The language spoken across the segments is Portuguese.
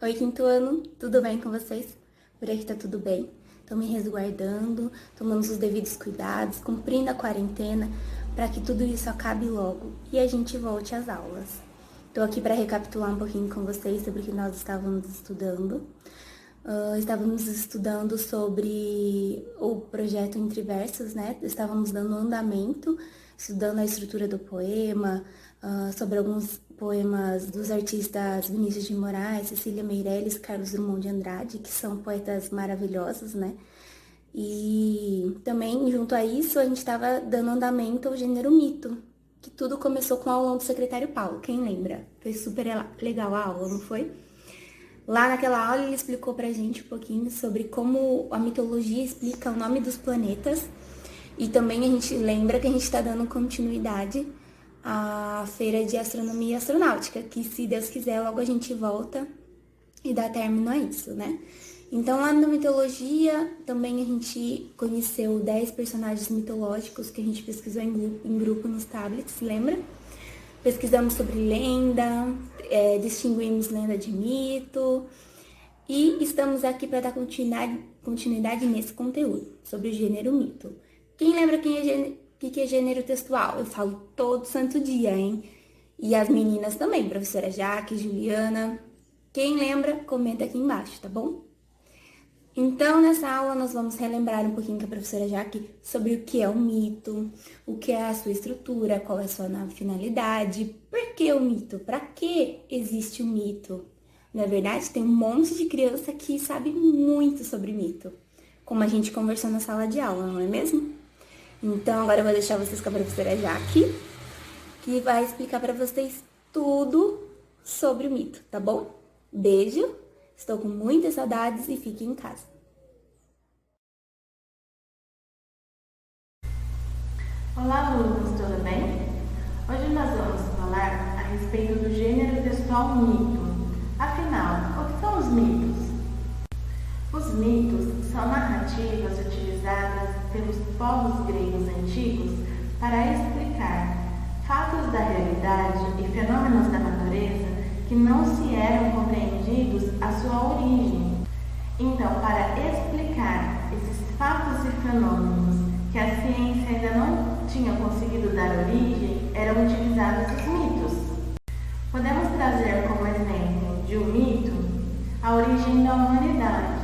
Oi, quinto ano, tudo bem com vocês? Por aqui tá tudo bem. Tô me resguardando, tomando os devidos cuidados, cumprindo a quarentena, para que tudo isso acabe logo e a gente volte às aulas. Tô aqui para recapitular um pouquinho com vocês sobre o que nós estávamos estudando. Estávamos estudando sobre o projeto Entre Versos, né? Estávamos dando andamento, estudando a estrutura do poema, sobre alguns poemas dos artistas Vinícius de Moraes, Cecília Meirelles, Carlos Drummond de Andrade, que são poetas maravilhosos, né? E também, junto a isso, a gente estava dando andamento ao gênero mito, que tudo começou com a aula do secretário Paulo, quem lembra? Foi super legal a aula, não foi? Lá naquela aula ele explicou pra gente um pouquinho sobre como a mitologia explica o nome dos planetas e também a gente lembra que a gente está dando continuidade à Feira de Astronomia e Astronáutica, que se Deus quiser logo a gente volta e dá término a isso, né? Então lá na mitologia também a gente conheceu 10 personagens mitológicos que a gente pesquisou em grupo nos tablets, lembra? Pesquisamos sobre lenda, distinguimos lenda de mito e estamos aqui para dar continuidade nesse conteúdo sobre o gênero mito. Quem lembra que é gênero textual? Eu falo todo santo dia, hein? E as meninas também, professora Jaque, Juliana. Quem lembra, comenta aqui embaixo, tá bom? Então, nessa aula, nós vamos relembrar um pouquinho com a professora Jaque sobre o que é o mito, o que é a sua estrutura, qual é a sua finalidade, por que o mito, para que existe o mito. Na verdade, tem um monte de criança que sabe muito sobre mito, como a gente conversou na sala de aula, não é mesmo? Então, agora eu vou deixar vocês com a professora Jaque, que vai explicar para vocês tudo sobre o mito, tá bom? Beijo! Estou com muitas saudades e fique em casa. Olá, alunos, tudo bem? Hoje nós vamos falar a respeito do gênero textual mito. Afinal, o que são os mitos? Os mitos são narrativas utilizadas pelos povos gregos antigos para explicar fatos da realidade e fenômenos da natureza que não se eram compreendidos a sua origem. Então, para explicar esses fatos e fenômenos que a ciência ainda não tinha conseguido dar origem, eram utilizados os mitos. Podemos trazer como exemplo de um mito a origem da humanidade.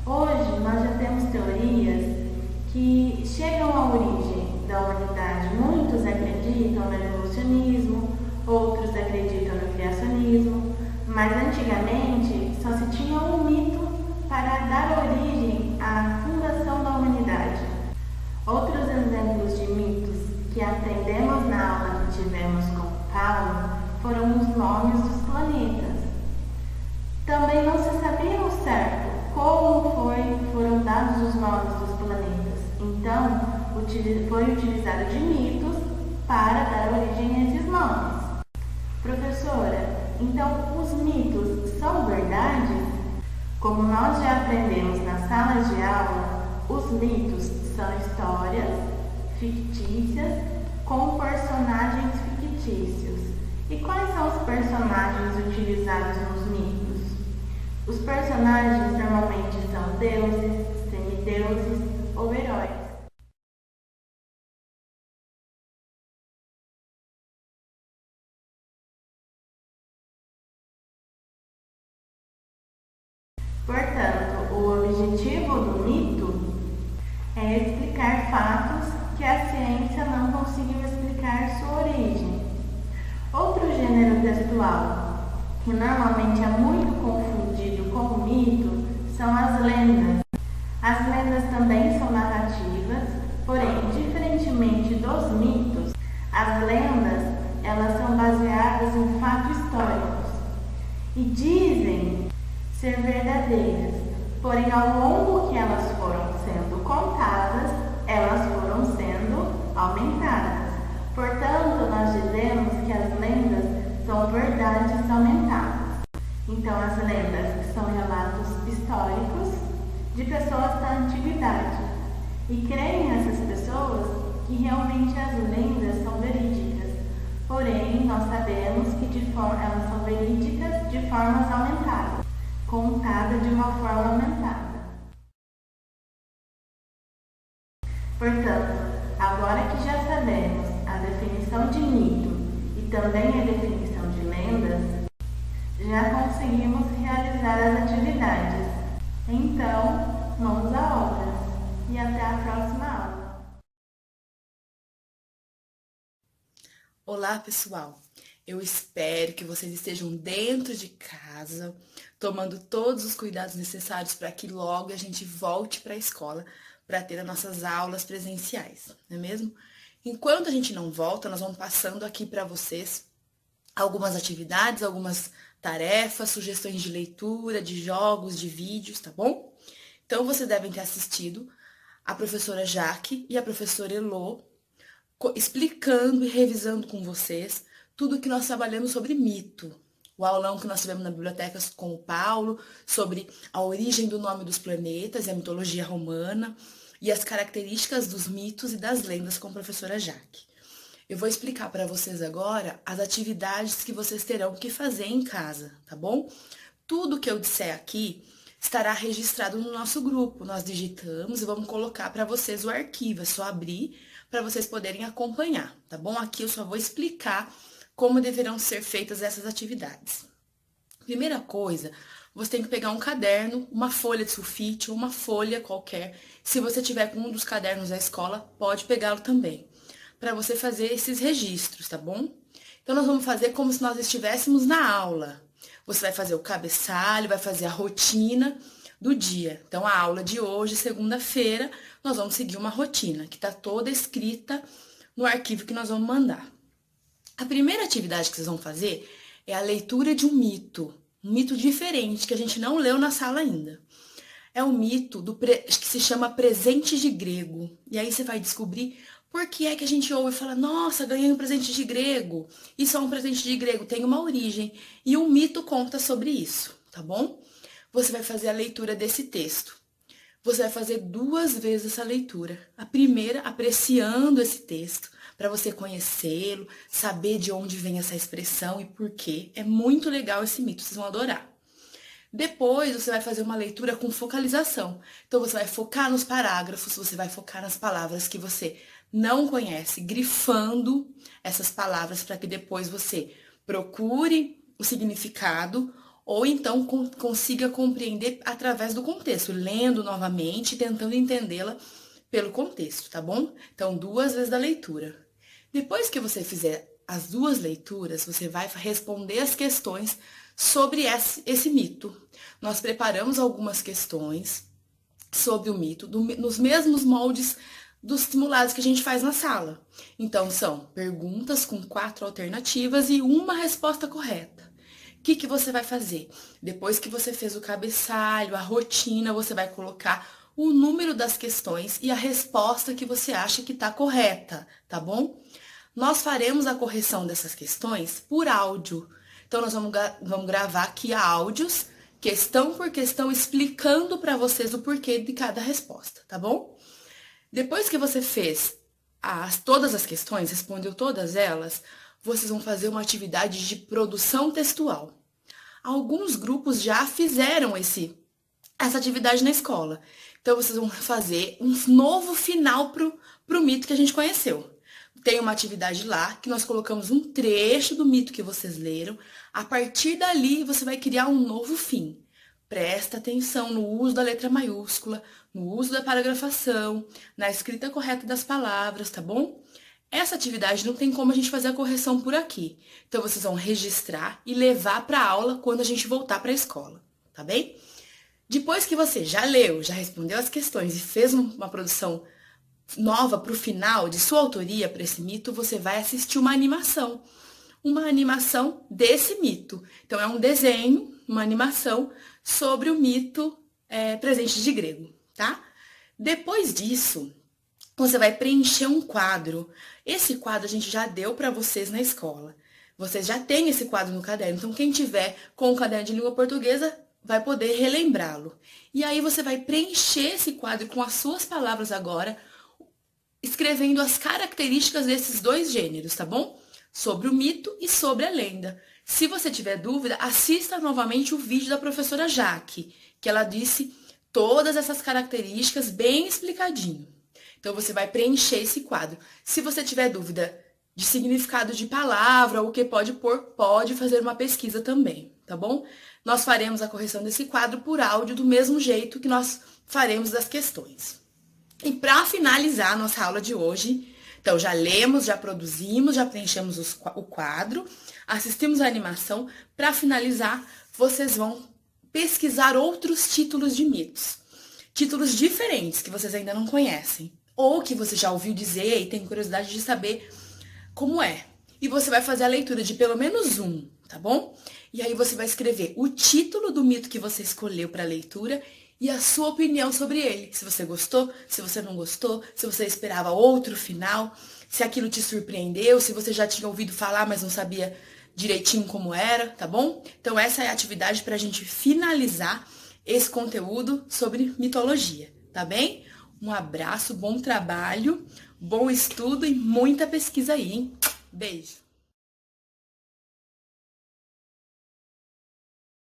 Hoje, nós já temos teorias que chegam à origem da humanidade. Muitos acreditam no evolucionismo, outros acreditam no criacionismo, mas antigamente só se tinha um mito para dar origem à fundação da humanidade. Outros exemplos de mitos que aprendemos na aula que tivemos com Paulo foram os nomes dos planetas. Também não se sabia ao certo como foram dados os nomes dos planetas, então foi utilizado de mitos para dar origem a esses nomes. Professora, então os mitos são verdades? Como nós já aprendemos nas salas de aula, os mitos são histórias fictícias com personagens fictícios. E quais são os personagens utilizados nos mitos? Os personagens normalmente são deuses, semideuses ou heróis. Portanto, o objetivo do mito é explicar fatos que a ciência não conseguiu explicar sua origem. Outro gênero textual, que normalmente é muito confundido com o mito, são as lendas. As lendas também são narrativas, porém, diferentemente dos mitos, as lendas elas são baseadas em fatos históricos e dizem ser verdadeiras, porém ao longo que elas foram sendo contadas, elas foram sendo aumentadas. Portanto, nós dizemos que as lendas são verdades aumentadas. Então, as lendas são relatos históricos de pessoas da antiguidade. E creem essas pessoas que realmente as lendas são verídicas. Porém, nós sabemos que elas são verídicas de formas aumentadas. contada de uma forma aumentada. Portanto, agora que já sabemos a definição de mito e também a definição de lendas, já conseguimos realizar as atividades. Então, mãos à obra e até a próxima aula. Olá, pessoal! Eu espero que vocês estejam dentro de casa, tomando todos os cuidados necessários para que logo a gente volte para a escola para ter as nossas aulas presenciais, não é mesmo? Enquanto a gente não volta, nós vamos passando aqui para vocês algumas atividades, algumas tarefas, sugestões de leitura, de jogos, de vídeos, tá bom? Então, vocês devem ter assistido a professora Jaque e a professora Elô explicando e revisando com vocês tudo que nós trabalhamos sobre mito. O aulão que nós tivemos na biblioteca com o Paulo, sobre a origem do nome dos planetas e a mitologia romana, e as características dos mitos e das lendas com a professora Jaque. Eu vou explicar para vocês agora as atividades que vocês terão que fazer em casa, tá bom? Tudo que eu disser aqui estará registrado no nosso grupo. Nós digitamos e vamos colocar para vocês o arquivo. É só abrir para vocês poderem acompanhar, tá bom? Aqui eu só vou explicar como deverão ser feitas essas atividades. Primeira coisa, você tem que pegar um caderno, uma folha de sulfite ou uma folha qualquer. Se você tiver com um dos cadernos da escola, pode pegá-lo também, para você fazer esses registros, tá bom? Então, nós vamos fazer como se nós estivéssemos na aula. Você vai fazer o cabeçalho, vai fazer a rotina do dia. Então, a aula de hoje, segunda-feira, nós vamos seguir uma rotina, que está toda escrita no arquivo que nós vamos mandar. A primeira atividade que vocês vão fazer é a leitura de um mito diferente, que a gente não leu na sala ainda. É um mito que se chama Presente de Grego. E aí você vai descobrir por que é que a gente ouve e fala, nossa, ganhei um presente de grego. Isso é um presente de grego, tem uma origem. E o mito conta sobre isso, tá bom? Você vai fazer a leitura desse texto. Você vai fazer 2 vezes essa leitura. A primeira, apreciando esse texto, para você conhecê-lo, saber de onde vem essa expressão e por quê. É muito legal esse mito, vocês vão adorar. Depois, você vai fazer uma leitura com focalização. Então, você vai focar nos parágrafos, você vai focar nas palavras que você não conhece, grifando essas palavras para que depois você procure o significado ou então consiga compreender através do contexto, lendo novamente, tentando entendê-la pelo contexto, tá bom? Então, 2 vezes da leitura. Depois que você fizer as 2 leituras, você vai responder as questões sobre esse mito. Nós preparamos algumas questões sobre o mito, nos mesmos moldes dos simulados que a gente faz na sala. Então, são perguntas com 4 alternativas e uma resposta correta. O que você vai fazer? Depois que você fez o cabeçalho, a rotina, você vai colocar o número das questões e a resposta que você acha que está correta, tá bom? Nós faremos a correção dessas questões por áudio. Então, nós vamos gravar aqui áudios, questão por questão, explicando para vocês o porquê de cada resposta, tá bom? Depois que você fez todas as questões, respondeu todas elas, vocês vão fazer uma atividade de produção textual. Alguns grupos já fizeram essa atividade na escola. Então, vocês vão fazer um novo final pro mito que a gente conheceu. Tem uma atividade lá que nós colocamos um trecho do mito que vocês leram. A partir dali, você vai criar um novo fim. Presta atenção no uso da letra maiúscula, no uso da paragrafação, na escrita correta das palavras, tá bom? Essa atividade não tem como a gente fazer a correção por aqui. Então, vocês vão registrar e levar para a aula quando a gente voltar para a escola, tá bem? Depois que você já leu, já respondeu as questões e fez uma produção nova para o final de sua autoria para esse mito, você vai assistir uma animação desse mito. Então, é um desenho, uma animação sobre o mito Presente de Grego, tá? Depois disso, você vai preencher um quadro. Esse quadro a gente já deu para vocês na escola. Vocês já têm esse quadro no caderno. Então, quem tiver com o caderno de língua portuguesa vai poder relembrá-lo. E aí, você vai preencher esse quadro com as suas palavras agora, escrevendo as características desses 2 gêneros, tá bom? Sobre o mito e sobre a lenda. Se você tiver dúvida, assista novamente o vídeo da professora Jaque, que ela disse todas essas características bem explicadinho. Então, você vai preencher esse quadro. Se você tiver dúvida de significado de palavra ou o que pode pôr, pode fazer uma pesquisa também, tá bom? Nós faremos a correção desse quadro por áudio do mesmo jeito que nós faremos das questões. E para finalizar a nossa aula de hoje, então já lemos, já produzimos, já preenchemos o quadro, assistimos a animação. Para finalizar, vocês vão pesquisar outros títulos de mitos. Títulos diferentes que vocês ainda não conhecem. Ou que você já ouviu dizer e tem curiosidade de saber como é. E você vai fazer a leitura de pelo menos um, tá bom? E aí você vai escrever o título do mito que você escolheu para a leitura e a sua opinião sobre ele. Se você gostou, se você não gostou, se você esperava outro final, se aquilo te surpreendeu, se você já tinha ouvido falar, mas não sabia direitinho como era, tá bom? Então essa é a atividade para a gente finalizar esse conteúdo sobre mitologia, tá bem? Um abraço, bom trabalho, bom estudo e muita pesquisa aí, hein? Beijo!